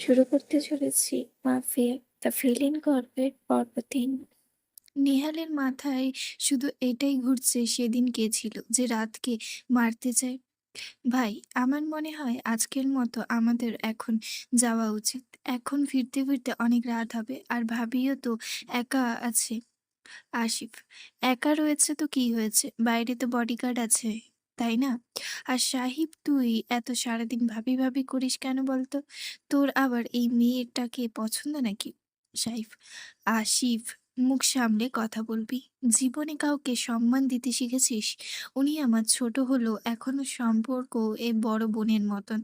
শুরু করতে চলেছি মাফিয়া দ্য ফিলিং গল্পের পর্ব ৩। নেহালের মাথায় শুধু এটাই ঘুরছে, সেদিন কে ছিল যে রাতকে মারতে চায়। ভাই, আমার মনে হয় আজকের মতো আমাদের এখন যাওয়া উচিত। এখন ফিরতে ফিরতে অনেক রাত হবে, আর ভাবিও তো একা আছে। আসিফ: একা রয়েছে তো কি হয়েছে, বাইরে তো বডিগার্ড আছে, তাই না? আর সাহিব, তুই এত সারাদিন ভাবি ভাবি করিস কেন বলতো? তোর আবার এই মেয়েটাকে পছন্দ নাকি? সাহিব: আসিফ, মুখ সামলে কথা বলবি। জীবনে কাউকে সম্মান দিতে শিখেছিস? উনি আমার ছোট হলেও এখনো সম্পর্ক এ বড় বোনের মতন।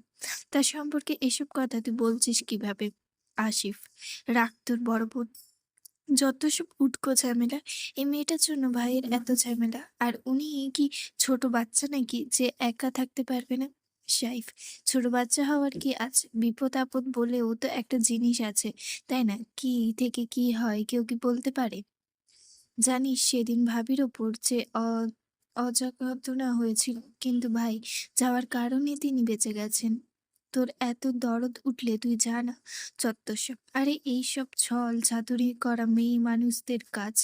তার সম্পর্কে এসব কথা তুই বলছিস কিভাবে? আসিফ: রাখ তোর বড় বোন, যত সব উটকো ঝামেলা। এই মেয়েটার জন্য ভাইয়ের এত ঝামেলা, আর উনি কি ছোট বাচ্চা নাকি যে একা থাকতে পারবে না? সাইফ: ছোট বাচ্চা হওয়ার কি আছে? বিপদ আপদ বলেও তো একটা জিনিস আছে, তাই না? কি থেকে কি হয় কেউ কি বলতে পারে? জানিস সেদিন ভাবির ওপর যে অজাগতনা হয়েছিল, কিন্তু ভাই যাওয়ার কারণে তিনি বেঁচে গেছেন। তোর এত দরদ উঠলে তুই জানা চত্বরসব। আরে এইসব ছল চাতুরি করা মেয়ে মানুষদের কাজ।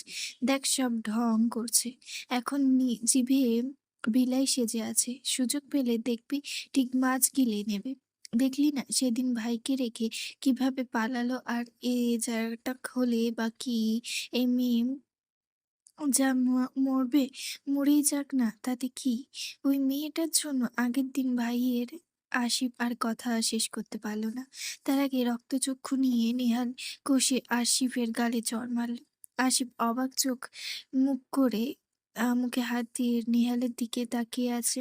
দেখ সব ঢং করছে এখন, জিভে বিলাই সেজে আছে। সুযোগ পেলে দেখবি ঠিক মাছ গিলে নেবে। দেখলি না সেদিন ভাইকে রেখে কিভাবে পালালো? আর এ জায়গাটা হলে বা কি, এই মেয়ে যা মরবে, মরেই যাক না, তাতে কি? ওই মেয়েটার জন্য আগের দিন ভাইয়ের আসিফ আর কথা শেষ করতে পারল না। তার আগে রক্তচক্ষু নিয়ে নেহাল কষে আসিফের গালে চড় মারল। আসিফ অবাক চোখ মুখ করে মুখে হাত দিয়ে নেহালের দিকে তাকিয়ে আছে।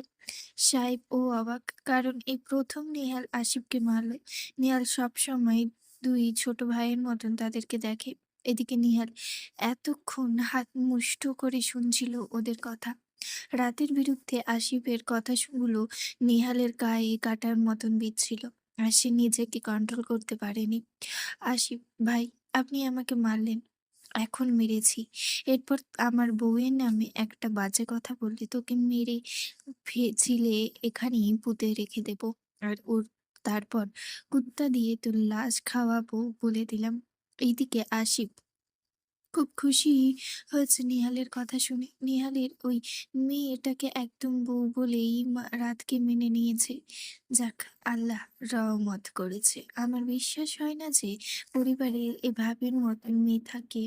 সাহেব ও অবাক, কারণ এই প্রথম নেহাল আসিফকে মারল। নেহাল সবসময় দুই ছোট ভাইয়ের মতন তাদেরকে দেখে। এদিকে নিহাল এতক্ষণ হাত মুঠো করে শুনছিল ওদের কথা। রাতের বিরুদ্ধে আসিফের কথাগুলো নিহালের গায়ে কাটার মতন বিঁধছিল, আর সে নিজেকে কন্ট্রোল করতে পারেনি। আসিফ ভাই, আপনি আমাকে মারলেন, এখন মেরেছি, এরপর আমার বউয়ের নামে একটা বাজে কথা বললে তোকে মেরে ছিলে এখানেই পুঁতে রেখে দেব। আর ওর তারপর কুত্তা দিয়ে তোর লাশ খাওয়াবো বলে দিলাম। এইদিকে আসিফ খুব খুশি হয়েছে নিহালের কথা শুনে। নিহালের ওই মেয়েটাকে একদম বউ বলেই রাতকে মেনে নিয়েছে। যাক, আল্লাহ রহমত করেছে। আমার বিশ্বাস হয় না যে পরিবারে এভাবের মতন মেয়ে থাকে,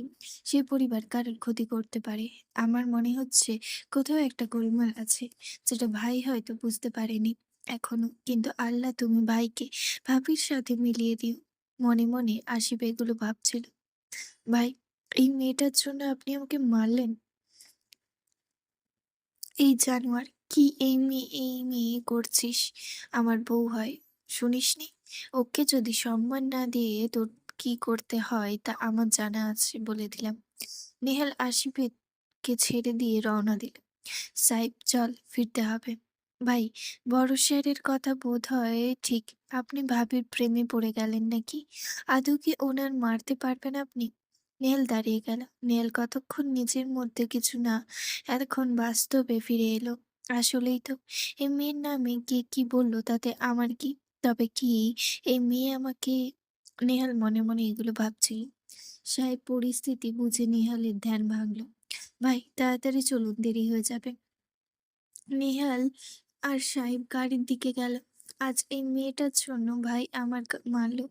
সে পরিবার কারোর ক্ষতি করতে পারে। আমার মনে হচ্ছে কোথাও একটা গোলমাল আছে, যেটা ভাই হয়তো বুঝতে পারেনি এখনো। কিন্তু আল্লাহ, তুমি ভাইকে ভাবির সাথে মিলিয়ে দিও। মনে মনে আসিফ এগুলো ভাবছিল। ভাই, এই মেয়েটার জন্য আপনি আমাকে মারলেন? এই জানোয়ার, কি এই মেয়ে করছিস? আমার বউ হয়, শুনিসনি? ওকে যদি সম্মান না দিয়ে তোর কি করতে হয় তা আমার জানা আছে, বলে দিলাম। নেহাল আসিফকে ছেড়ে দিয়ে রওনা দিল। সাহেব, চল, ফিরতে হবে। ভাই, বড় স্যারের কথা বোধ হয় ঠিক। আপনি ভাবির প্রেমে পড়ে গেলেন নাকি? আদৌ কি ওনার মারতে পারবেন আপনি? নেহাল দাঁড়িয়ে গেল। নেহাল কতক্ষণ নিজের মধ্যে কিছু না, এতক্ষণ বাস্তবে ফিরে এলো। আসলেই তো, এই মেয়ের নামে কে কি বললো তাতে আমার কি? তবে কি এই মেয়ে আমাকে? নেহাল মনে মনে এগুলো ভাবছিল। সাহেব পরিস্থিতি বুঝে নেহালের ধ্যান ভাঙলো। ভাই, তাড়াতাড়ি চলুন, দেরি হয়ে যাবে। নেহাল আর সাহেব গাড়ির দিকে গেল। আজ এই মেয়েটার জন্য ভাই আমার মারলো।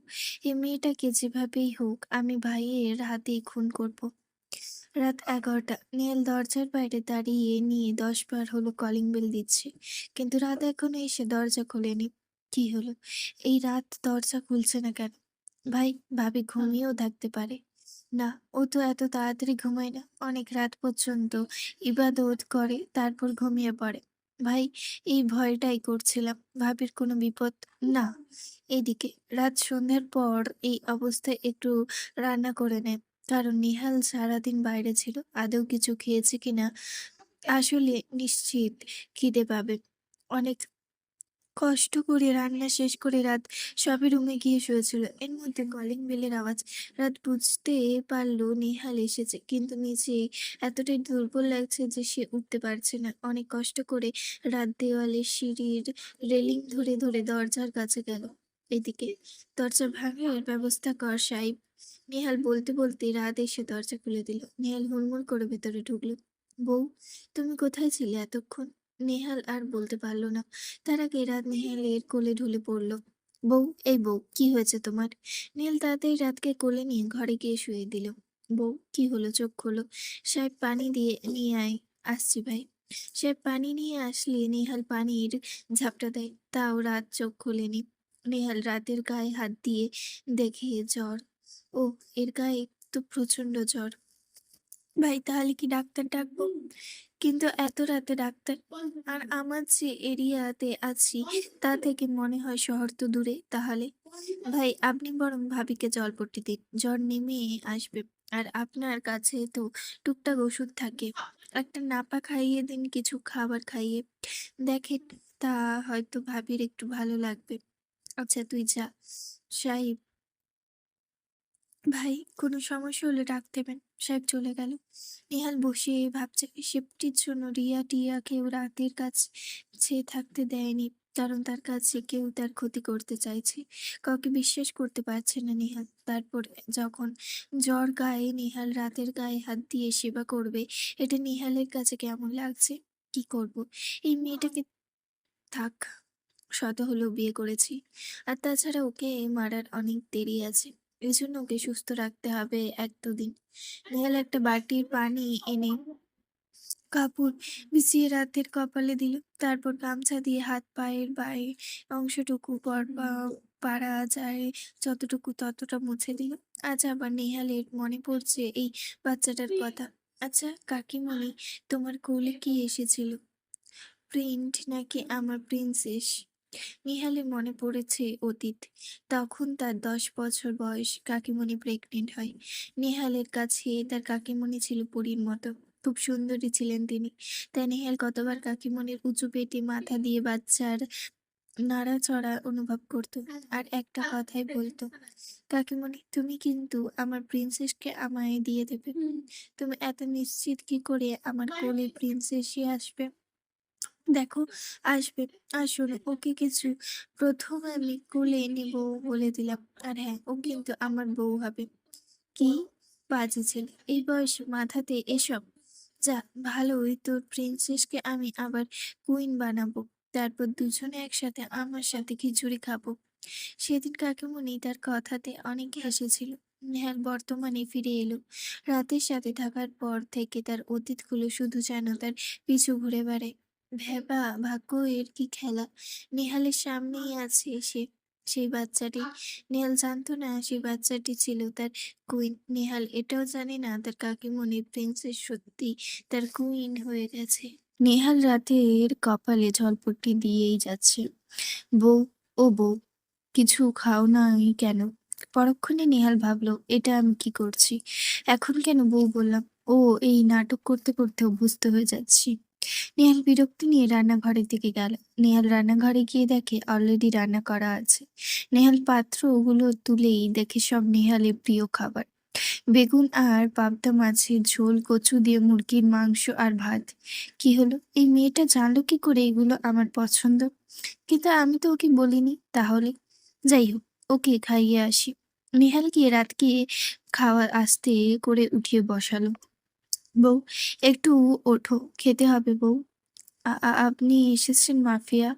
এই মেয়েটাকে যেভাবেই হোক আমি ভাইয়ের হাতেই খুন করব। রাত 11টা। নেহাল দরজার বাইরে দাঁড়িয়ে নিয়ে 10 বার হলো কলিং বেল দিচ্ছে, কিন্তু রাত এখনো এসে দরজা খোলেনি। কি হলো, এই রাত দরজা খুলছে না কেন? ভাই, ভাবি ঘুমিয়েও থাকতে পারে। না, ও তো এত তাড়াতাড়ি ঘুমায় না, অনেক রাত পর্যন্ত ইবাদত করে তারপর ঘুমিয়ে পড়ে। ভাই, এই ভয়টাই করছিলাম, ভাবির কোনো বিপদ না। এদিকে রাত সন্ধ্যার পর এই অবস্থায় একটু রান্না করে নেয়, কারণ নিহাল সারাদিন বাইরে ছিল। আদৌ কিছু খেয়েছে কিনা আসলে নিশ্চিত খিদে পাবে। অনেক কষ্ট করে রান্না শেষ করে রাত সবে রুমে গিয়ে শুয়েছিল। এর মধ্যে কলিং বেলের আওয়াজ। রাত বুঝতে পারলো নেহাল এসেছে, কিন্তু নিজে এতটাই দুর্বল লাগছে যে সে উঠতে পারছে না। অনেক কষ্ট করে রাত দেওয়ালে সিঁড়ির রেলিং ধরে ধরে দরজার কাছে গেল। এদিকে দরজা ভাঙার ব্যবস্থা কর সাহেব। নেহাল বলতে বলতে রাত এসে দরজা খুলে দিল। নেহাল হুড়মুড় করে ভেতরে ঢুকলো। বউ, তুমি কোথায় ছিলে এতক্ষণ? নেহাল আর বলতে পারলো না। তার আগে রাত নেহালের কোলে ঢুলে পড়ল। বউ, এই বউ, কি হয়েছে তোমার? নেহাল তাড়াতাড়ি রাতকে কোলে নিয়ে ঘরে গিয়ে শুয়ে দিল। বউ, কি হলো? চোখ খোলো। সাহেব, পানি দিয়ে নিয়ে আয়। আসছি ভাই। সাহেব পানি নিয়ে আসলে নেহাল পানির ঝাপটা দেয়, তাও রাত চোখ খোলেনি। নেহাল রাতের গায়ে হাত দিয়ে দেখে জ্বর। ও, এর গায়ে তো প্রচন্ড জ্বর। ভাই, তাহলে কি ডাক্তার ডাকবো? কিন্তু এত রাতে ডাক্তার? আর আমার যে এরিয়াতে আছি তা থেকে মনে হয় শহর তো দূরে। তাহলে ভাই, আপনি বরং ভাবিকে জলপট্টি দিন, জ্বর নেমে আসবে। আর আপনার কাছে তো টুকটাক ওষুধ থাকে, একটা নাপা খাইয়ে দিন, কিছু খাবার খাইয়ে দেখেন, তা হয়তো ভাবির একটু ভালো লাগবে। আচ্ছা, তুই যা। সাহেব, ভাই, কোনো সমস্যা হলে ডাক দেবেন। সাহেব চলে গেল। নেহাল বসে ভাবছে, সেফটির জন্য রিয়া টিয়া কেউ রাতের কাছে থাকতে দেয়নি, কারণ তার কাছে কেউ তার ক্ষতি করতে চাইছে। কাউকে বিশ্বাস করতে পারছে না নেহাল। তারপর যখন জ্বর গায়ে নেহাল রাতের গায়ে হাত দিয়ে সেবা করবে, এটা নেহালের কাছে কেমন লাগছে? কি করব? এই মেয়েটাকে থাক, শত হলেও বিয়ে করেছি। আর তাছাড়া ওকে মারার অনেক দেরি আছে। এজন্য ওকে সুস্থ রাখতে হবে ১-২ দিন। নেহাল একটা বাটির পানি এনে কাপড় বিছিয়ে রাতের কপালে দিল। তারপর গামছা দিয়ে হাত পায়ের বাইরে অংশটুকু পারা যায় যতটুকু ততটা মুছে দিল। আজ আবার নেহালের মনে পড়ছে এই বাচ্চাটার কথা। আচ্ছা কাকিমণি, তোমার কোলে কি এসেছিল? প্রিন্ট নাকি আমার প্রিন্সেস? নিহালের মনে পড়েছে অতীত। তখন তার ১০ বছর বয়স, কাকিমণি প্রেগনেন্ট হয়। নেহালের কাছে তার কাকিমণি ছিল পরীর মতো। খুব সুন্দরী ছিলেন তিনি। তাই নেহাল কতবার কাকিমণির উঁচু পেটে মাথা দিয়ে বাচ্চার নাড়াচড়া অনুভব করত। আর একটা কথাই বলতো, কাকিমণি তুমি কিন্তু আমার প্রিন্সেসকে আমায় দিয়ে দেবে। তুমি এত নিশ্চিত কি করে আমার কোলে প্রিন্সেসই আসবে? দেখো, আসবে। আসলে ওকে কিছু প্রথম আমি কোলে নিব বলে দিলাম। আর হ্যাঁ, ও কিন্তু আমার বউ হবে। কি বাজে ছেলে, এই বয়সে মাথাতে এসব? যা, ভালোই, তোর প্রিন্সেসকে আমি আবার কুইন বানাবো। তারপর দুজনে একসাথে আমার সাথে খিচুড়ি খাবো। সেদিন কাকিমুনি তার কথাতে অনেক হেসেছিল। নেহাল বর্তমানে ফিরে এলো। রাতের সাথে থাকার পর থেকে তার অতীতগুলো শুধু যেন তার পিছু ঘুরে বেড়ায়। ভেবা ভাগ্য, এর কি খেলা! নেহালের সামনেই আছে সে, সেই বাচ্চাটি। নেহাল জানতো না সেই বাচ্চাটি ছিল তার কুইন। নেহাল এটাও জানে না তার কাকিমণি প্রিন্সেস সত্যি তার কুইন হয়ে গেছে। নেহাল রাতের কপালে ঝলপট্টি দিয়েই যাচ্ছে। বউ, ও বউ, কিছু খাও নাই কেন? পরক্ষণে নেহাল ভাবলো, এটা আমি কি করছি? এখন কেন বউ বললাম? ও, এই নাটক করতে করতে অভ্যস্ত হয়ে যাচ্ছি। নেহাল বিরক্তি নিয়ে রান্নাঘরের দিকে গেল। নেহাল রান্নাঘরে গিয়ে দেখে অলরেডি রান্না করা আছে। নেহাল পাত্রগুলো তুলেই দেখে সব নেহালের প্রিয় খাবার। বেগুন আর পাবদা মাছের ঝোল, কচু দিয়ে মুরগির মাংস আর ভাত। কি হলো, এই মেয়েটা জানলো কি করে এগুলো আমার পছন্দ? কিন্তু আমি তো ওকে বলিনি। তাহলে যাই হোক, ওকে খাইয়ে আসি। নেহাল গিয়ে রাতকে খাওয়া আস্তে করে উঠিয়ে বসালো। বউ, একটু ওঠো, খেতে হবে বউ। আপনি এসেছেন মাফিয়া?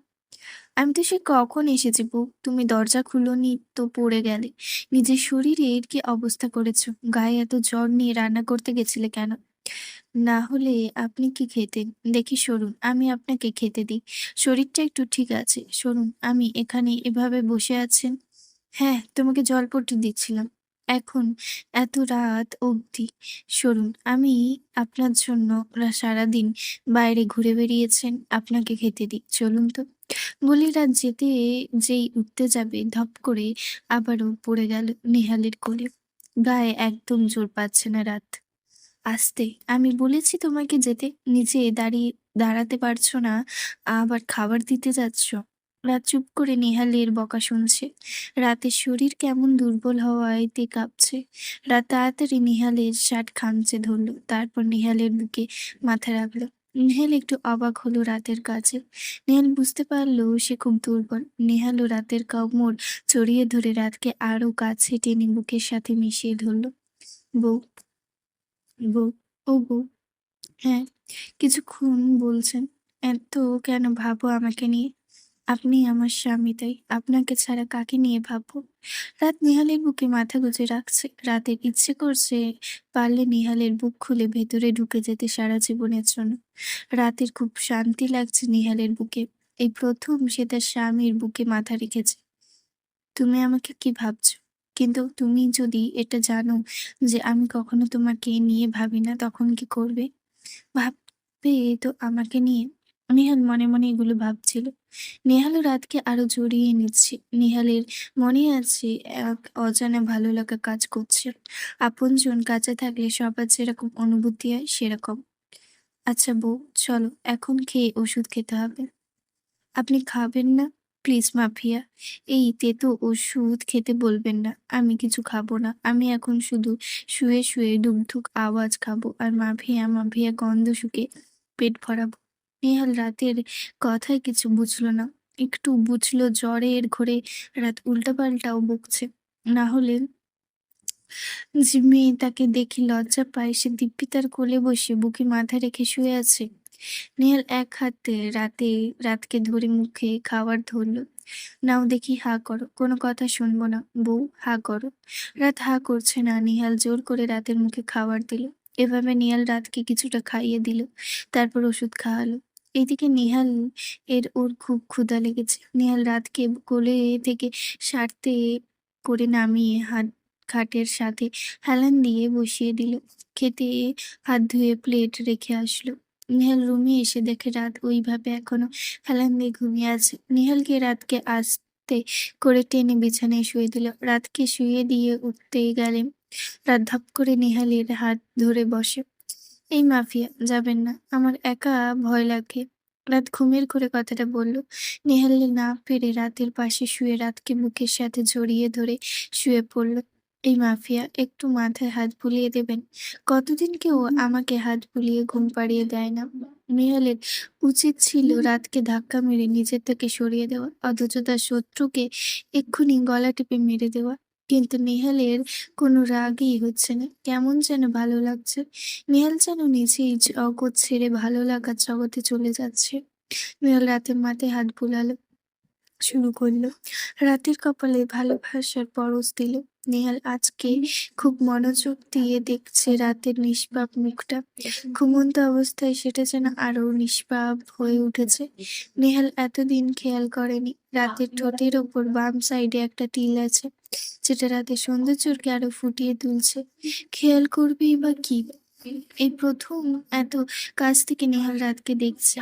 আমি তো সে কখন এসেছি বউ, তুমি দরজা খুলোনি তো পড়ে গেলে। নিজের শরীরের কি অবস্থা করেছো? গায়ে এত জ্বর নিয়ে রান্না করতে গেছিলে কেন? না হলে আপনি কি খেতেন? দেখি সরুন, আমি আপনাকে খেতে দিই। শরীরটা একটু ঠিক আছে, সরুন। আমি এখানে এভাবে বসে আছেন। হ্যাঁ, তোমাকে জলপট্টি দিচ্ছিলাম। এখন এত রাত অবধি। সরুন, আমি আপনার জন্য সারাদিন বাইরে ঘুরে বেড়িয়েছেন, আপনাকে খেতে দিই, চলুন তো। বলে রাত যেই উঠতে যাবে, ধপ করে আবারও পড়ে গেল নেহালের কোলে। গায়ে একদম জোর পাচ্ছে না রাত। আস্তে, আমি বলেছি তোমাকে যেতে, নিচে দাঁড়াতে পারছো না, আবার খাবার দিতে যাচ্ছ। রাত চুপ করে নেহালের বকা শুনছে। রাতের শরীর কেমন দুর্বল হওয়াতে কাঁপছে। রাত তাড়াতাড়ি নেহালের শার্ট খামচে ধরলো, তারপর নেহালের বুকে মাথা রাখলো। নেহাল একটু অবাক হলো রাতের কাছে। নেহাল বুঝতে পারলো সে খুব দুর্বল। নেহালও রাতের কামড় জড়িয়ে ধরে রাতকে আরো কাছে টেনে বুকের সাথে মিশিয়ে ধরলো। বউ, বউ, ও বউ। হ্যাঁ, কিছুক্ষণ বলছেন। এত কেন ভাবো আমাকে নিয়ে? আপনি আমার স্বামী, তাই আপনাকে ছাড়া কাকে নিয়ে ভাববো? রাত নেহালের বুকে মাথা গুজে রাখছে। রাতের ইচ্ছে করছে পারলে নেহালের বুক খুলে ভেতরে ঢুকে যেতে সারা জীবনের জন্য। রাতের খুব শান্তি লাগছে নেহালের বুকে। এই প্রথম সে তার স্বামীর বুকে মাথা রেখেছে। তুমি আমাকে কি ভাবছো? কিন্তু তুমি যদি এটা জানো যে আমি কখনো তোমাকে নিয়ে ভাবি না, তখন কি করবে? ভাববে তো আমাকে নিয়ে। নেহাল মনে মনে এগুলো ভাবছিল। নেহালও রাতকে আরো জড়িয়ে নিচ্ছে। নেহালের মনে আছে এক অজানা ভালো লাগা কাজ করছে। আপনজন কাছে থাকলে সবার যেরকম অনুভূতি হয় সেরকম। আচ্ছা বউ, চলো এখন খেয়ে ওষুধ খেতে হবে। আপনি খাবেন না? প্লিজ মাফিয়া, এই তেতো ওষুধ খেতে বলবেন না। আমি কিছু খাবো না। আমি এখন শুধু শুয়ে শুয়ে ডুগডুগ আওয়াজ খাবো আর মাফিয়া মাফিয়া গন্ধ শুকে পেট ভরাবো। নেহাল রাতের কথায় কিছু বুঝলো না। একটু বুঝলো জ্বরের ঘোরে রাত উল্টাপাল্টাও বকছে। না হলে যে মেয়ে তাকে দেখে লজ্জা পায় সে দিব্যি তার কোলে বসে বুকে মাথা রেখে শুয়ে আছে। নেহাল এক হাতে রাতকে ধরে মুখে খাবার ধরলো। নাও দেখি, হা করো, কোনো কথা শুনবো না। বউ, হা করো। রাত হা করছে না। নেহাল জোর করে রাতের মুখে খাবার দিল। এভাবে নেহাল রাতকে কিছুটা খাইয়ে দিল, তারপর ওষুধ খাওয়ালো। এইদিকে নেহাল ওর খুব ক্ষুধা লেগেছে। নেহাল রাতকে কোলে থেকে সারতে করে নামিয়ে খাটের সাথে হেলান দিয়ে বসিয়ে দিল। খেতে হাত ধুয়ে প্লেট রেখে আসলো। নেহাল রুমে এসে দেখে রাত ওইভাবে এখনো হেলান দিয়ে ঘুমিয়ে আছে। নেহালকে রাতকে আস্তে করে টেনে বিছানায় শুয়ে দিল। রাতকে শুয়ে দিয়ে উঠতে গেলে রাত ধাপ করে নেহালের হাত ধরে বসে। এই মাফিয়া, যাবেন না, আমার একা ভয় লাগে। রাত ঘুমের ঘোরে কথাটা বলল। নেহাল না পেরে রাতের পাশে শুয়ে রাতকে বুকের সাথে জড়িয়ে ধরে শুয়ে পড়ল। এই মাফিয়া, একটু মাথায় হাত বুলিয়ে দেবেন? কতদিন কেউ আমাকে হাত বুলিয়ে ঘুম পাড়িয়ে দেয় না। নেহালের উচিত ছিল রাতকে ধাক্কা মেরে নিজের থেকে সরিয়ে দেওয়া, অথচ তার শত্রুকে এক্ষুনি গলা টিপে মেরে দেওয়া। কিন্তু নেহালের কোনো রাগই হচ্ছে না, কেমন যেন ভালো লাগছে। নেহাল যেন নিজেই জগৎ ছেড়ে ভালো লাগার জগতে চলে যাচ্ছে। নেহাল রাতের মাথায় হাত বুলালো শুরু করলো। রাতের কপালে ভালোবাসার পরশ দিল। নেহাল আজকে খুব মনোযোগ দিয়ে দেখছে রাতের নিষ্পাপ মুখটা। ঘুমন্ত অবস্থায় সেটা যেন আরো নিষ্পাপ হয়ে উঠেছে। নেহাল এতদিন খেয়াল করেনি রাতের ঠোঁটের ওপর বাম সাইডে একটা তিল আছে, যেটা রাতের সৌন্দর্যকে আরো ফুটিয়ে তুলছে। খেয়াল করবেই বা কি? এই প্রথম এত কাছ থেকে নেহাল রাতকে দেখছে।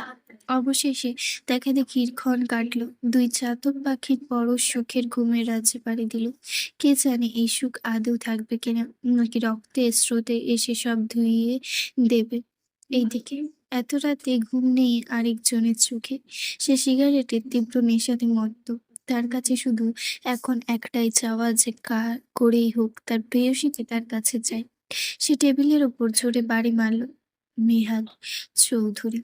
অবশেষে দেখা দেখির ক্ষণ কাটলো। দুই চাতক পাখির পরশ সুখের ঘুমের রাজ্যে পাড়ি দিল। কে জানে এই সুখ আদৌ থাকবে কিনা, নাকি রক্তের স্রোতে এসে সব ধুইয়ে দেবে। এইদিকে এত রাতে ঘুম নেই আরেকজনের চোখে। সে সিগারেটের তীব্র নেশাতে মত্ত। তার কাছে শুধু এখন একটাই চাওয়া যে করেই হোক তার প্রেয়সীকে তার কাছে চাই। সে টেবিলের ওপর জোরে বাড়ি মারল। মেহাল চৌধুরী,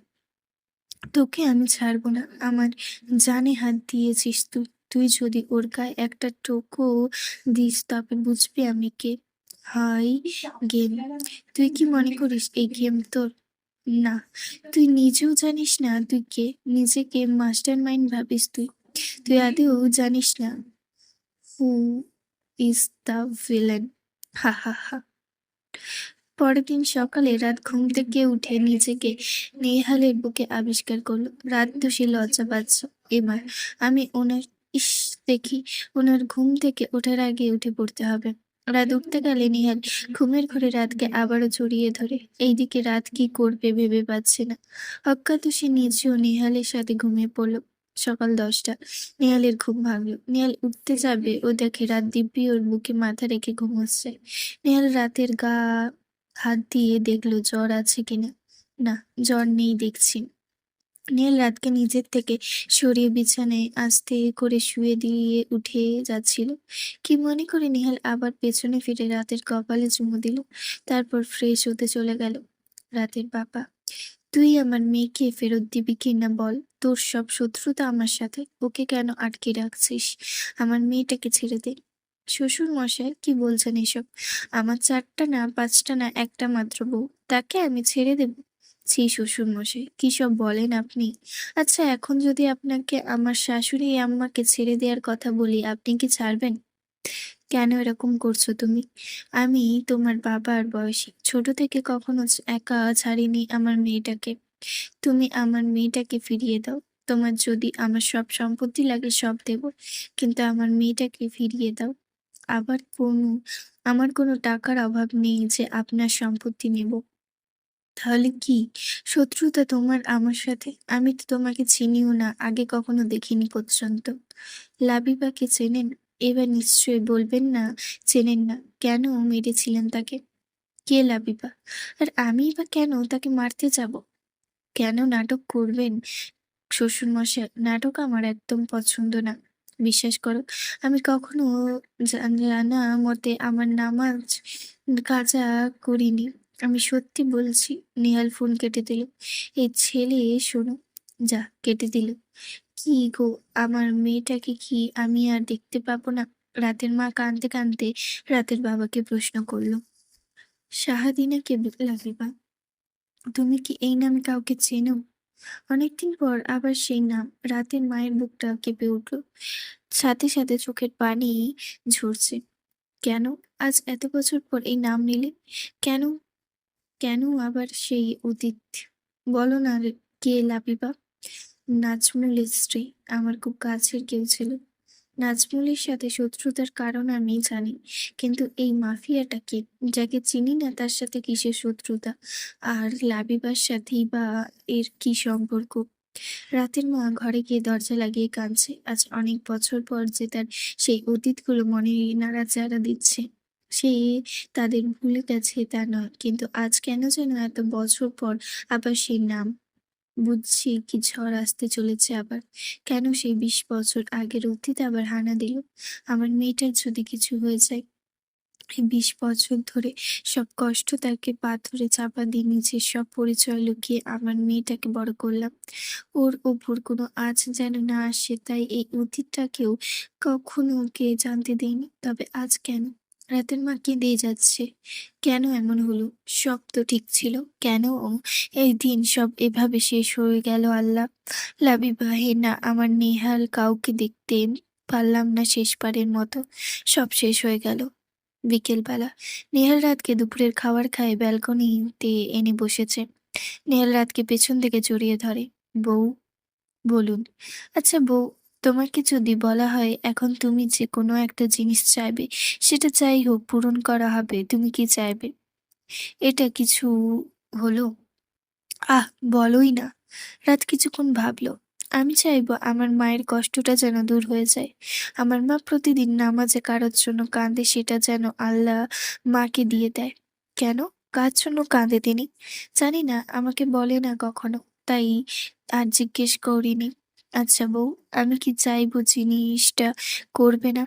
তোকে আমি ছাড়বো না। আমার জানে হাত দিয়েছিস তুই। তুই যদি ওর গায়ে একটা টোকও দিস তবে বুঝবি আমি কে। হাই গেম, তুই কি মনে করিস এই গেম তোর? না, তুই নিজেও জানিস না তুই কে। নিজেকে মাস্টার মাইন্ড ভাবিস তুই। তুই আদেও জানিস না হু ইজ দ্য ভিলেন। হা হা হা। পরের দিন সকালে রাত ঘুম থেকে উঠে নিজেকে নেহালের বুকে আবিষ্কার করলো। রাত তো সে লজ্জা পাচ্ছ। এবার আমি ওনার ইস দেখি ওনার ঘুম থেকে ওঠার আগে উঠে পড়তে হবে। রাত উঠতে গেলে নেহাল ঘুমের ঘরে রাতকে আবারও জড়িয়ে ধরে। এইদিকে রাত কি করবে ভেবে পাচ্ছে না। অজ্ঞাত সে নিজেও নেহালের সাথে ঘুমিয়ে পড়লো। সকাল 10টা। নেহালের ঘুম ভাঙলো। নেহাল উঠতে যাবে ও দেখে রাত দিব্যি ওর বুকে মাথা রেখে ঘুমোচ্ছে। নেহাল রাতের গা হাত দিয়ে দেখলো জ্বর আছে কিনা। না, জ্বর নেই দেখছি। নেহাল রাতকে নিজের থেকে সরিয়ে বিছানায় আস্তে করে শুয়ে দিয়ে উঠে যাচ্ছিল। কি মনে করে নেহাল আবার পেছনে ফিরে রাতের কপালে চুমু দিল। তারপর ফ্রেশ হতে চলে গেল। রাতের বাবা, তুই আমার মেয়েকে ফেরত দিবি কিনা বল? তোর সব শত্রুতা আমার সাথে। ওকে কেন আটকে রাখছিস? আমার মেয়েটাকে ছেড়ে দে। শ্বশুরমশাই কি বলছেন এসব? আমার ৪ টা না ৫ টা না ১ টা মাত্র বউ। তাকে আমি ছেড়ে দেব? ছি শ্বশুরমশাই, কি সব বলেন আপনি? আচ্ছা এখন যদি আপনাকে আমার শাশুড়ি আম্মাকে ছেড়ে দেওয়ার কথা বলি, আপনি কি ছাড়বেন? কেন এরকম করছো তুমি? আমি তোমার বাবার বয়সী। ছোট থেকে কখনো একা ছাড়িনি আমার মেয়েটাকে। তুমি আমার মেয়েটাকে ফিরিয়ে দাও। তোমার যদি আমার সব সম্পত্তি লাগে সব দেব। কিন্তু আমার মেয়েটাকে ফিরিয়ে দাও। আবার আমার কোনো টাকার অভাব নেই যে আপনার সম্পত্তি নেব। তাহলে কি শত্রুতা তোমার আমার সাথে? আমি তো তোমাকে চিনিও না, আগে কখনো দেখিনি পর্যন্ত। লাবিবাকে চেনেন? এবার নিশ্চয়ই বলবেন না চেনেন না। কেন মেরেছিলেন তাকে? কে লাবিবা? আর আমিই বা কেন তাকে মারতে যাব? কেন নাটক করবেন? শ্বশুরমশাই, নাটক আমার একদম পছন্দ না। বিশ্বাস করো, আমি কখনো জানা মতে আমার নামাজ কাজা করিনি। আমি সত্যি বলছি। নেহাল ফোন কেটে দিল। এই ছেলে শোনো, যা কেটে দিল। কি গো, আমার মেয়েটাকে কি আমি আর দেখতে পাবো না? রাতের মা কাঁদতে কাঁদতে রাতের বাবাকে প্রশ্ন করলো। শাহাদিনাকে লাবিবা, তুমি কি এই নামে কাউকে চেনো? অনেকদিন পর আবার সেই নাম। রাতের মায়ের বুকটা কেঁপে উঠল। সাথে সাথে চোখের পানি ঝরছে। কেন আজ এত বছর পর এই নাম নিলে? কেন? কেন আবার সেই অতীত? বলো না কে লাবিবা? নাজমুলের স্ত্রী। আমার খুব কাছের কেউ ছিল। নাজমুলের সাথে শত্রুতার কারণ আমি জানি, কিন্তু এই মাফিয়াটা কে? যাকে চিনি না তার সাথে কিসের শত্রুতা? আর লাবিবার সাথেই বা এর কি সম্পর্ক? রাতের মা ঘরে গিয়ে দরজা লাগিয়ে কাঁদছে। আজ অনেক বছর পর যে তার সেই অতীতগুলো মনে নাড়াচাড়া দিচ্ছে। সে তাদের ভুলে গেছে তা নয়, কিন্তু আজ কেন যেন এত বছর পর আবার সেই নাম। বুঝছি কি ঝড় আসতে চলেছে আবার। কেন সেই ২০ বছর আগের অতীত আবার হানা দিল? আমার মেয়েটার যদি কিছু হয়ে যায়? এই ২০ বছর ধরে সব কষ্ট তাকে পাথরে চাপা দিয়ে নিজের সব পরিচয় লুকিয়ে আমার মেয়েটাকে বড় করলাম। ওর ওপর কোনো আঁচ যেন না আসে, তাই এই অতীতটাকেও কখনো ওকে জানতে দেইনি। তবে আজ কেন? রাতের মা কেঁদেই যাচ্ছে। কেন এমন হলো? সব তো ঠিক ছিল। কেন এই দিন সব এভাবে শেষ হয়ে গেল আল্লাহ? লাবিবা, হে না আমার নেহাল, কাউকে দেখতে পারলাম না শেষবারের মতো। সব শেষ হয়ে গেল। বিকেলবেলা নেহাল রাতকে দুপুরের খাবার খাইয়ে ব্যালকনিতে এনে বসেছে। নেহাল রাতকে পেছন থেকে জড়িয়ে ধরে। বউ, বলুন। আচ্ছা বউ, তোমাকে যদি বলা হয় এখন তুমি যে কোনো একটা জিনিস চাইবে, সেটা যাই হোক পূরণ করা হবে, তুমি কি চাইবে? এটা কিছু হলো? আহ, বলোই না। রাত কিছুক্ষণ ভাবল। আমি চাইবো আমার মায়ের কষ্টটা যেন দূর হয়ে যায়। আমার মা প্রতিদিন নামাজে কারোর জন্য কাঁদে, সেটা যেন আল্লাহ মাকে দিয়ে দেয়। কেন? কার জন্য কাঁদে তিনি? জানি না, আমাকে বলে না কখনো, তাই আর জিজ্ঞেস করিনি। আচ্ছা বউ, আমি কি চাইবো জিনিসটা করবে না?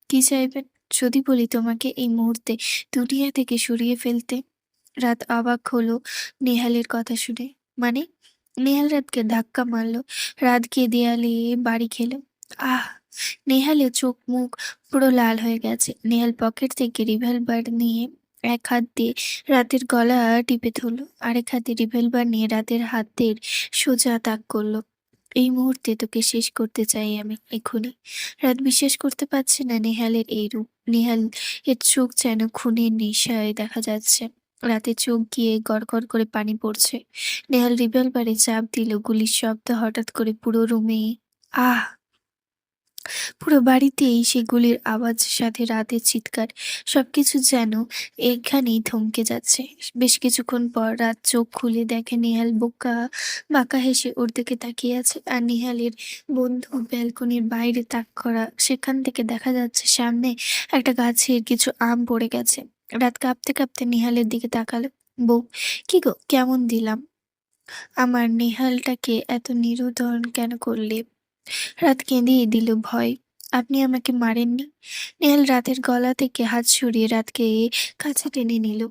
কি চাইবেন? যদি বলি তোমাকে এই মুহূর্তে দুনিয়া থেকে সরিয়ে ফেলতে? রাত অবাক হলো নেহালের কথা শুনে। মানে? নেহাল রাতকে ধাক্কা মারলো। রাত গিয়ে দেয়ালে বাড়ি খেলো। আহ! নেহালের চোখ মুখ পুরো লাল হয়ে গেছে। নেহাল পকেট থেকে রিভলভার নিয়ে এক হাত দিয়ে রাতের গলা টিপে ধরলো, আরেক হাতে রিভলভার নিয়ে রাতের হাতের সোজা তাক করলো। এই মুহূর্তে তোকে শেষ করতে চাই আমি, এক্ষুনি। রাত বিশ্বাস করতে পারছে না নেহালের এই রূপ। নেহাল এর চোখ যেন খুনের নেশায় দেখা যাচ্ছে। রাতে চোখ গিয়ে গড়গড় করে পানি পড়ছে। নেহাল রিভলভারে চাপ দিল, গুলির শব্দ হঠাৎ করে পুরো রুমে। আহ! পুরো বাড়িতেই সেগুলির আওয়াজ, সাথে রাতের চিৎকার। সবকিছু যেন এখানেই থমকে যাচ্ছে। বেশ কিছুক্ষণ পর রাত চোখ খুলে দেখে নেহাল বাঁকা হেসে ওর দিকে তাকিয়ে আছে। আর নেহালের বন্ধু ব্যালকনির বাইরে তাক করা, সেখান থেকে দেখা যাচ্ছে সামনে একটা গাছের কিছু আম পড়ে গেছে। রাত কাঁপতে কাঁপতে নেহালের দিকে তাকালো। বউ, কি গো, কেমন দিলাম? আমার নেহালটাকে এত নিরুদ্র কেন করলে? রাত কেঁদেই দিল ভয়। আপনি আমাকে মারেননি? নেহাল রাতের গলা থেকে হাত সরিয়ে রাতকে কাছে টেনে নিল।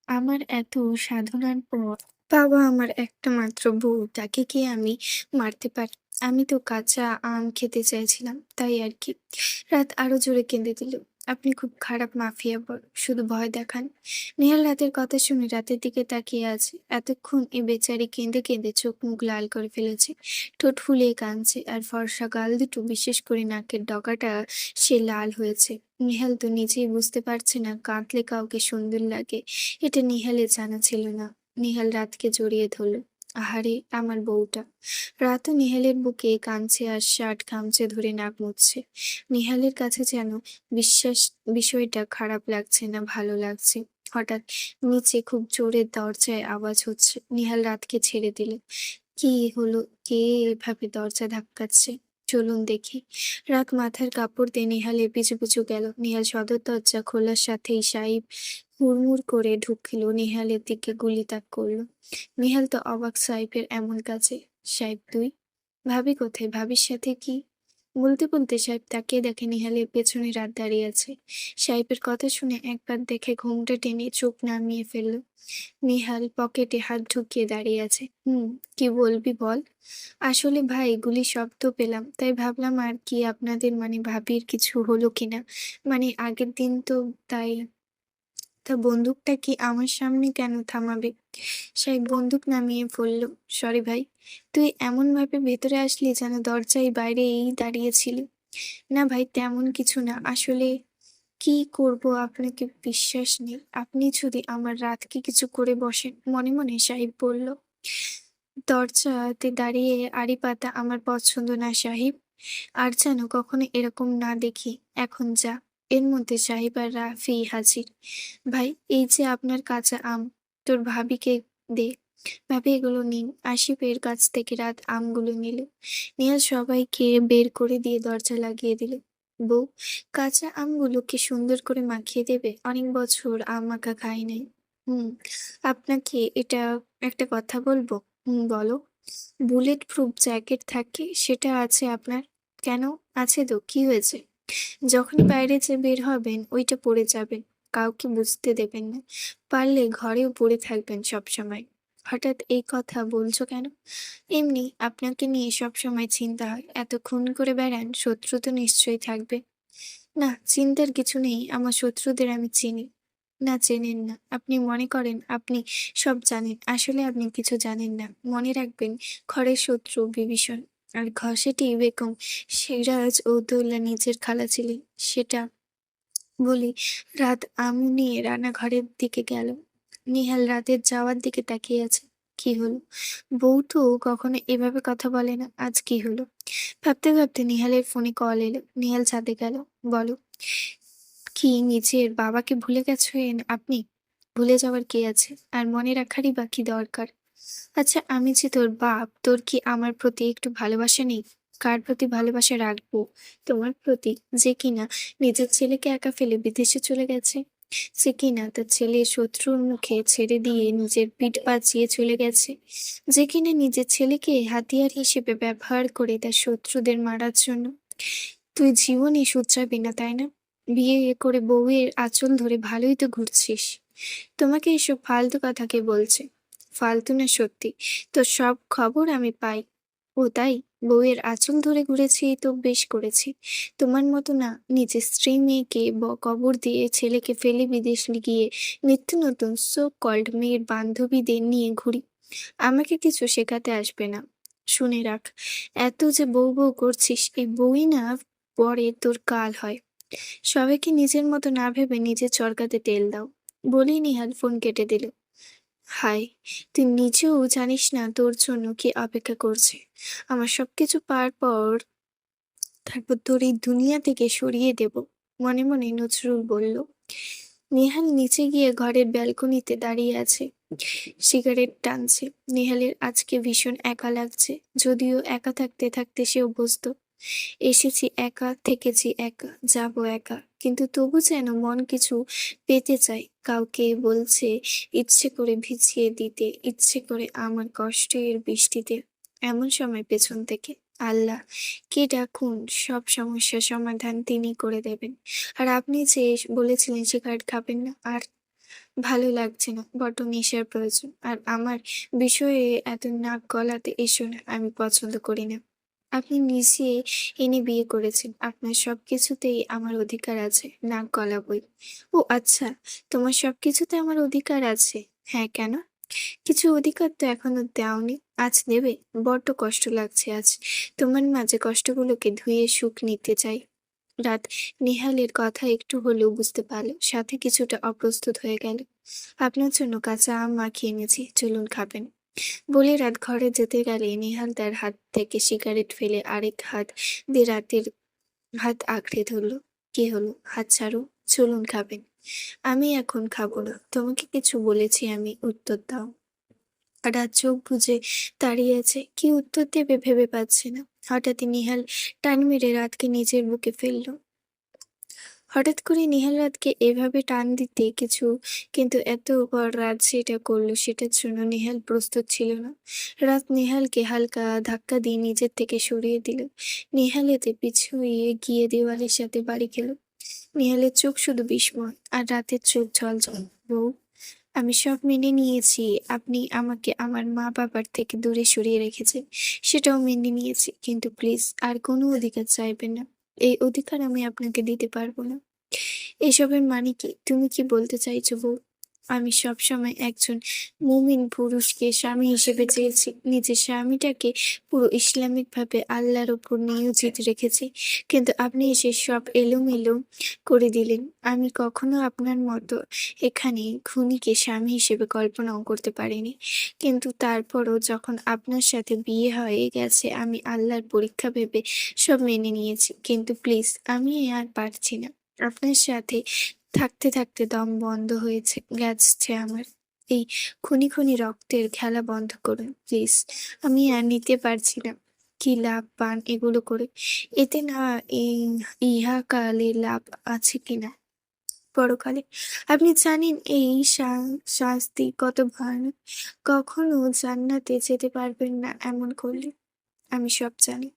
আমার এত সাধনার পর বাবা আমার একটা মাত্র বউ, তাকে কি আমি মারতে পারি? আমি তো কাঁচা আম খেতে চাইছিলাম, তাই আর কি। রাত আরো জোরে কেঁদে দিল। আপনি খুব খারাপ মাফিয়া বড়, শুধু ভয় দেখান। নেহাল রাতের কথা শুনে রাতের দিকে তাকিয়ে আছে। এতক্ষণ এ বেচারি কেঁদে কেঁদে চোখ মুখ লাল করে ফেলেছে, ঠোঁট ফুলিয়ে কাঁদছে, আর ফর্সা গাল দুটো, বিশেষ করে নাকের ডগাটা সে লাল হয়েছে। নেহাল তো নিজেই বুঝতে পারছে না কাঁদলে কাউকে সুন্দর লাগে, এটা নেহালের জানা ছিল না। নিহাল রাতকে জড়িয়ে ধরল। আহারে আমার বউটা। রাতও নিহালের বুকে কাঁদছে আর শার্ট খামচে ধরে নাক মুছছে। নিহালের কাছে যেন বিশ্বাস বিষয়টা খারাপ লাগছে না ভালো লাগছে। হঠাৎ নিচে খুব জোরে দরজায় আওয়াজ হচ্ছে। নিহাল রাতকে ছেড়ে দিল। কি হলো? কে এভাবে দরজা ধাক্কাচ্ছে? চলুন দেখি। রাত মাথার কাপড় দিয়ে নিহালের পিছু পিছু গেল। নিহাল সদর দরজা খোলার সাথেই সাহেব হুড়মুড় করে ঢুকলো, নিহালের দিকে গুলি তাক করলো। নিহাল তো অবাক সাহেবের এমন কাছে। সাহেব তুই? ভাবি কোথায়? ভাবির সাথে কি? বলতে বলতে সাহেব তাকিয়ে দেখে নিহালের পেছনে রাত দাঁড়িয়ে আছে। সাহেবের কথা শুনে একবার দেখে ঘোমটা টেনে চোখ নামিয়ে ফেলল। নিহাল পকেটে হাত ঢুকিয়ে দাঁড়িয়ে আছে। কি বলবি বল। আসলে ভাই গুলির শব্দ পেলাম, তাই ভাবলাম আর কি আপনাদের মানে ভাবির কিছু হলো কিনা। মানে আগের দিন তো, তাই। তা বন্দুকটা কি আমার সামনে কেন থামাবে? সাহেব বন্দুক নামিয়ে বলল, সরি ভাই। তুই এমন ভাবে ভেতরে আসলি যেন দরজায় বাইরে এই দাঁড়িয়েছিল। না ভাই, তেমন কিছু না আসলে। কি করব, আপনাকে বিশ্বাস নেই। আপনি যদি আমার রাতকে কিছু করে বসেন। মনে মনে সাহেব বলল, দরজাতে দাঁড়িয়ে আড়ি পাতা আমার পছন্দ না সাহেব। আর যেন কখনো এরকম না দেখি। এখন যা। এর মধ্যে সাহেব আর রাফি হাজির। ভাই, এই যে আপনার কাঁচা আম, তোর ভাবিকে দে। ভাবি এগুলো নিন। আসিফের কাছ থেকে রাত আমগুলো নিল। নিয়ে সবাইকে বের করে দিয়ে দরজা লাগিয়ে দিল। বউ, কাঁচা আমগুলো কি সুন্দর করে মাখিয়ে দেবে? অনেক বছর আম মাখা খাই নাই। হুম। আপনাকে এটা একটা কথা বলবো। বলো। বুলেট প্রুফ জ্যাকেট থাকে, সেটা আছে আপনার? কেন? আছে তো, কি হয়েছে? যখনই বাইরে যে বের হবেন ওইটা পরে যাবেন। কাউকে বুঝতে দেবেন না। পারলে ঘরেও পরে থাকবেন সবসময়। হঠাৎ এই কথা বলছো কেন? এমনি আপনাকে নিয়ে সবসময় চিন্তা হয়। এত খুন করে বেড়ান, শত্রু তো নিশ্চয়ই থাকবে। না, চিন্তার কিছু নেই। আমার শত্রুদের আমি চিনি। না, চেনেন না। আপনি মনে করেন আপনি সব জানেন। আসলে আপনি কিছু জানেন না। মনে রাখবেন, ঘরের শত্রু বিভীষণ। আর ঘষেটি বেগম সিরাজউদ্দৌলা নিজের খালা ছিলেন। সেটা বলি রাত আমু নিয়ে রান্নাঘরের দিকে গেল। নিহাল রাতের যাওয়ার দিকে তাকিয়ে আছে। কি হলো? বউ তো কখনো এভাবে কথা বলে না, আজ কি হলো? ভাবতে ভাবতে নিহালের ফোনে কল এলো। নিহাল ছাদে গেল। বলো। কি নিজের বাবাকে ভুলে গেছেন আপনি? ভুলে যাওয়ার কি আছে? আর মনে রাখারই বা কি দরকার? আচ্ছা, আমি যে তোর বাপ, তোর কি আমার প্রতি একটু ভালোবাসা নেই? কার প্রতি ভালোবাসা রাখবো? তোমার প্রতি, যে কিনা নিজের ছেলেকে একা ফেলে বিদেশে চলে গেছে। যে কিনা তার ছেলে শত্রুর মুখে ছেড়ে দিয়ে নিজের পিঠ বাঁচিয়ে চলে গেছে। যে কিনা নিজের ছেলেকে হাতিয়ার হিসেবে ব্যবহার করে তার শত্রুদের মারার জন্য। তুই জীবনই শুধরাবি না, তাই না? বিয়ে করে বউয়ের আঁচল ধরে ভালোই তো ঘুরছিস। তোমাকে এসব ফালতু কথা কে বলছে? ফালতু না সত্যি। তো সব খবর আমি পাই। ও তাই? বউয়ের আঁচল ধরে ঘুরেছি তো বেশ করেছি। তোমার মতো না, নিজের স্ত্রী মেয়েকে কবর দিয়ে ছেলেকে ফেলে বিদেশ গিয়ে নিত্য নতুন সো কল্ড মেয়ের বান্ধবীদের নিয়ে ঘুরি। আমাকে কিছু শেখাতে আসবে না। শুনে রাখ, এত যে বউ বউ করছিস, এই বউই না পরে তোর কাল হয়। সবাইকে নিজের মতো না ভেবে নিজের চরকাতে তেল দাও। বলেই নিহাল ফোন কেটে দিল। হায়, তুই নিজেও জানিস না তোর জন্য কি অপেক্ষা করছে। আমার সবকিছু পার পর তারপর তোর এই দুনিয়া থেকে সরিয়ে দেব। মনে মনে নজরুল বলল। নেহাল নিচে গিয়ে ঘরের ব্যালকনিতে দাঁড়িয়ে আছে, সিগারেট টানছে। নেহালের আজকে ভীষণ একা লাগছে, যদিও একা থাকতে থাকতে সে অভ্যস্ত। এসেছি একা, থেকেছি একা, যাবো একা, কিন্তু তবু যেন মন কিছু পেতে চায়। কাউকে বলছে ইচ্ছে করে ভিজিয়ে দিতে, ইচ্ছে করে আমার কষ্টের বৃষ্টিতে। এমন সময় পেছন থেকে আল্লাহ কে ডাকুন, সব সমস্যার সমাধান তিনি করে দেবেন। আর আপনি যে বলেছিলেন সিগারেট খাবেন না, আর ভালো লাগছে না। বড্ড নেশার প্রয়োজন। আর আমার বিষয়ে এত নাক গলাতে এসো না। আমি পছন্দ করি না। আপনি নিজে এনে বিয়ে করেছেন। আপনার সবকিছুতেই আমার অধিকার আছে। নাক গলাবই। ও আচ্ছা, তোমার সবকিছুতে আমার অধিকার আছে? হ্যাঁ, কেন? কিছু অধিকার তো এখনো দেওনি। আজ দেবে? বড্ড কষ্ট লাগছে আজ। তোমার মাঝে কষ্টগুলোকে ধুয়ে সুখ নিতে চাই। রাত নেহালের কথা একটু হলেও বুঝতে পারল, সাথে কিছুটা অপ্রস্তুত হয়ে গেল। আপনার জন্য কাঁচা আম মাখিয়ে এনেছি, চলুন খাবেন। বলে রাত ঘরে যেতে গেলে নেহাল তার হাত থেকে সিগারেট ফেলে আরেক হাত দিয়ে রাতের হাত আঁকড়ে ধরল। কি হলো? হাত ছাড়ো, চলুন খাবেন। আমি এখন খাবো না। তোমাকে কিছু বলেছি আমি, উত্তর দাও। রাত চোখ বুজে দাঁড়িয়ে আছে, কি উত্তর দেবে ভেবে পাচ্ছে না। হঠাৎই নিহাল টান মেরে রাতকে নিজের বুকে ফেলল। হঠাৎ করে নিহাল রাতকে এভাবে টান দিতে কিছু, কিন্তু এত পর রাত সেটা করলো, সেটার জন্য নিহাল প্রস্তুত ছিল না। রাত নিহালকে হালকা ধাক্কা দিয়ে নিজের থেকে সরিয়ে দিল। নিহাল এতে পিছুয়ে গিয়ে দেওয়ালের সাথে বাড়ি খেল। নিহালের চোখ শুধু বিস্ময়, আর রাতের চোখ ঝলঝল। বউ, আমি সব মেনে নিয়েছি। আপনি আমাকে আমার মা-বাবার থেকে দূরে সরিয়ে রেখেছেন। সেটাও মেনে নিয়েছি। কিন্তু প্লিজ আর কোনো অধিকার চাইবেন না। এই অধিকার আমি আপনাকে দিতে পারব না। এসবের মানে কি? তুমি কি বলতে চাইছো বউ? আমি সবসময় একজন মুমিন পুরুষকে স্বামী হিসেবে চেয়েছি। নিজের স্বামীটাকে পুরো ইসলামিকভাবে আল্লাহর উপর নিয়োজিত রেখেছি। কিন্তু আপনি এসে সব এলোমেলো করে দিলেন। আমি কখনো আপনার মতো এখানে খুনিকে স্বামী হিসেবে কল্পনাও করতে পারিনি। কিন্তু তারপরও যখন আপনার সাথে বিয়ে হয়ে গেছে, আমি আল্লাহর পরীক্ষা ভেবে সব মেনে নিয়েছি। কিন্তু প্লিজ আমি আর পারছি না। আপনার সাথে থাকতে, থাকতে দম বন্ধ গেছে আমার। এই খুনি, খুনি রক্তের খেলা বন্ধ করুন প্লিজ। আমি আর নিতে পারছি না। কি লাভ পান এগুলো করে? এতে না এই ইহকালে লাভ আছে কিনা পরকালে? আপনি জানেন এই শাস্তি কত ভয়ানক? কখনো জান্নাতে যেতে পারবেন না এমন করলে। আমি সব জানি।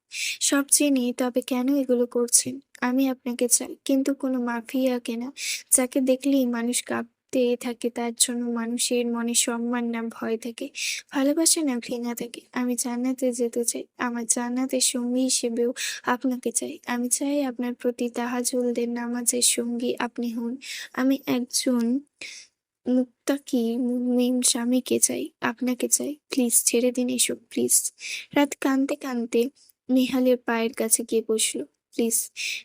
সব জেনে তবে কেন এগুলো করছেন? আমি আপনাকে চাই, কিন্তু কোনো মাফিয়াকে না, যাকে দেখলেই মানুষ কাঁপতে থাকে, তার জন্য মানুষের মনে সম্মান না ভয় থাকে, ভালোবাসা না ঘৃণা থাকে। আমি জান্নাতে যেতে চাই। আমার জান্নাতের সঙ্গী হিসেবেও আপনাকে চাই। আমি চাই আপনার প্রতি তাহাজ্জুদের নামাজের সঙ্গী আপনি হন। আমি একজন মুত্তাকি মুমিন স্বামীকে চাই, আপনাকে চাই। প্লিজ ছেড়ে দিন এসব, প্লিজ। রাত কাঁদতে কাঁদতে নেহালের পায়ের কাছে গিয়ে বসলো। প্লিজ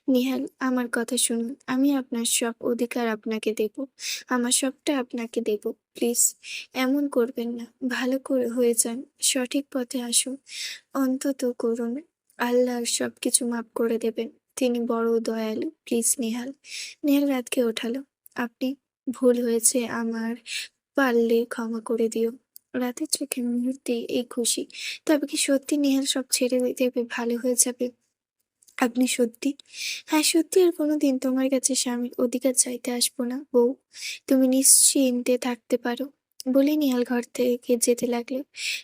নেহাল, আমার কথা শুনুন। আমি আপনার সব অধিকার আপনাকে দেব। আমার সবটা আপনাকে দেব। প্লিজ এমন করবেন না। ভালো করে হয়ে যান। সঠিক পথে আসুন। অন্তত করুন। আল্লাহ সবকিছু মাফ করে দেবেন। তিনি বড় দয়ালু। প্লিজ নেহাল। নেহাল রাতকে ওঠালো। আপনি, ভুল হয়েছে আমার, পারলে ক্ষমা করে দিও। রাতের চোখে মুহূর্তেই এই খুশি। তবে কি সত্যি নেহাল সব ছেড়ে দেবে, ভালো হয়ে যাবে? আপনি সত্যি? হ্যাঁ, সত্যি আর কোনোদিন তোমার কাছে স্বামীর অধিকার চাইতে আসবো না বউ। তুমি নিশ্চিন্তে থাকতে পারো। বলে নিহাল ঘর থেকে যেতে লাগলো।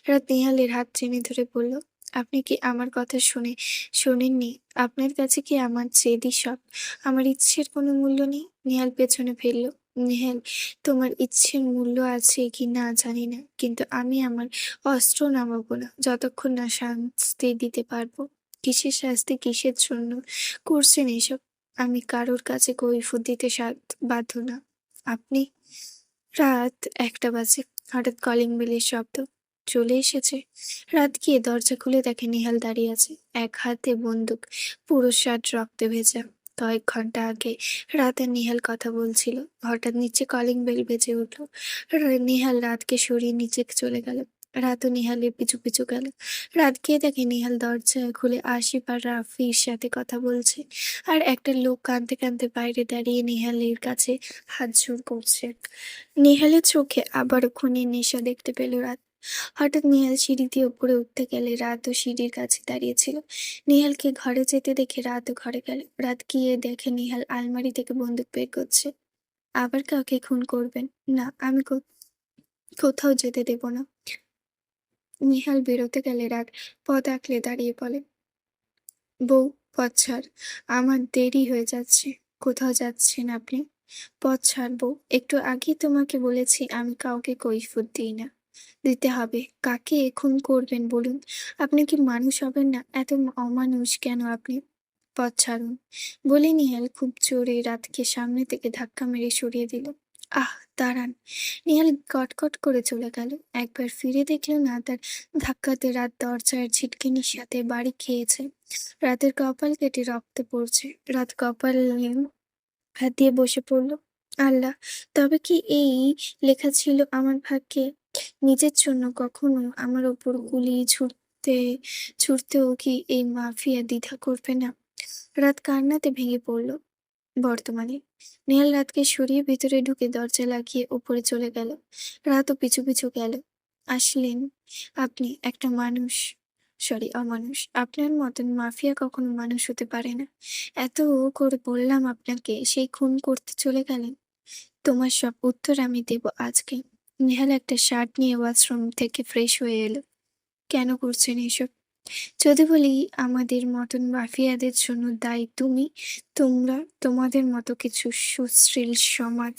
রাত নিহালের হাত টেনে ধরে বলল, আপনি কি আমার কথা শোনেননি? আপনার কাছে কি আমার জেদই সব? আমার ইচ্ছের কোনো মূল্য নেই? নিহাল পেছনে ফিরল। নেহাল, তোমার ইচ্ছের মূল্য আছে কি না জানি না, কিন্তু আমি আমার অস্ত্র নামাবো না যতক্ষণ না শাস্তি দিতে পারবো। কিসের শাস্তি, কিসের জন্য করছেন এসব? আমি কারোর কাছে কৈফিয়ত দিতে বাধ্য না। আপনি। রাত ১টা বাজে। হঠাৎ কলিং বেলের শব্দ। চলে এসেছে। রাত গিয়ে দরজা খুলে দেখে নেহাল দাঁড়িয়ে আছে, এক হাতে বন্দুক, পুরো শার্ট রক্তে ভেজা। কয়েক ঘন্টা আগে রাত আর নেহাল কথা বলছিল। হঠাৎ নিচে কলিং বেল বেজে উঠল। নেহাল রাতকে সরিয়ে নিচে চলে গেল। রাতও নেহালের পিছু পিছু গেল। রাত গিয়ে দেখে নেহাল দরজা খুলে আসিফ আর রাফির সাথে কথা বলছে, আর একটা লোক কাঁদতে কাঁদতে বাইরে দাঁড়িয়ে নেহালের কাছে হাত জোড় করছে। নেহালের চোখে আবারও খুনের নেশা দেখতে পেল রাত। হঠাৎ নেহাল সিঁড়ি দিয়ে উপরে উঠতে গেলে রাতও সিঁড়ির কাছে দাঁড়িয়েছিল। নেহালকে ঘরে যেতে দেখে রাতও ঘরে গেল। রাত গিয়ে দেখে নেহাল আলমারি থেকে বন্দুক বের করছে। আবার কাউকে খুন করবেন? না, আমি কোথাও যেতে দেব না। নেহাল বেরোতে গেলে রাত পথ আঁকলে দাঁড়িয়ে বলে, বউ, পথ ছাড়। আমার দেরি হয়ে যাচ্ছে। কোথাও যাচ্ছেন আপনি? পথ ছাড়বো। একটু আগেই তোমাকে বলেছি আমি কাউকে কৈফিয়ত দিই না। দিতে হবে। কাকে খুন করবেন বলুন? আপনি কি মানুষ হবেন না? এত অমানুষ কেন আপনি? পথ ছাড়ুন। বলে নিহাল খুব জোরে রাতকে সামনে থেকে ধাক্কা মেরে সরিয়ে দিল। আহ! দাঁড়ান। নিহাল কটকট করে চলে গেল। একবার ফিরে দেখল না তার ধাক্কাতে রাত দরজার ছিটকিনির সাথে বাড়ি খেয়েছে। রাতের কপাল কেটে রক্ত পড়ছে। রাত কপালে হাত দিয়ে বসে পড়ল। আল্লাহ! তবে কি এই লেখা ছিল আমার ভাগ্যে? নিজের জন্য কখনো আমার ওপর গুলি ছুড়তেও কি এই মাফিয়া দ্বিধা করবে না? রাত কান্নাতে ভেঙে পড়ল। বর্তমানে নেহাল রাতকে সরিয়ে ভিতরে ঢুকে দরজা লাগিয়ে উপরে চলে গেল। রাতও পিছু পিছু গেল। আসলেন আপনি একটা মানুষ, সরি অমানুষ। আপনার মতন মাফিয়া কখনো মানুষ হতে পারে না। এত করে বললাম আপনাকে, সেই খুন করতে চলে গেলেন। তোমার সব উত্তর আমি দেব আজকে। নেহাল একটা শার্ট নিয়ে ওয়াশরুম থেকে ফ্রেশ হয়ে এলো। কেন করছেন এসব? যদি বলি আমাদের মতন মাফিয়াদের জন্য দায়ী তুমি, তোমরা, তোমাদের মতো কিছু সুশীল সমাজ।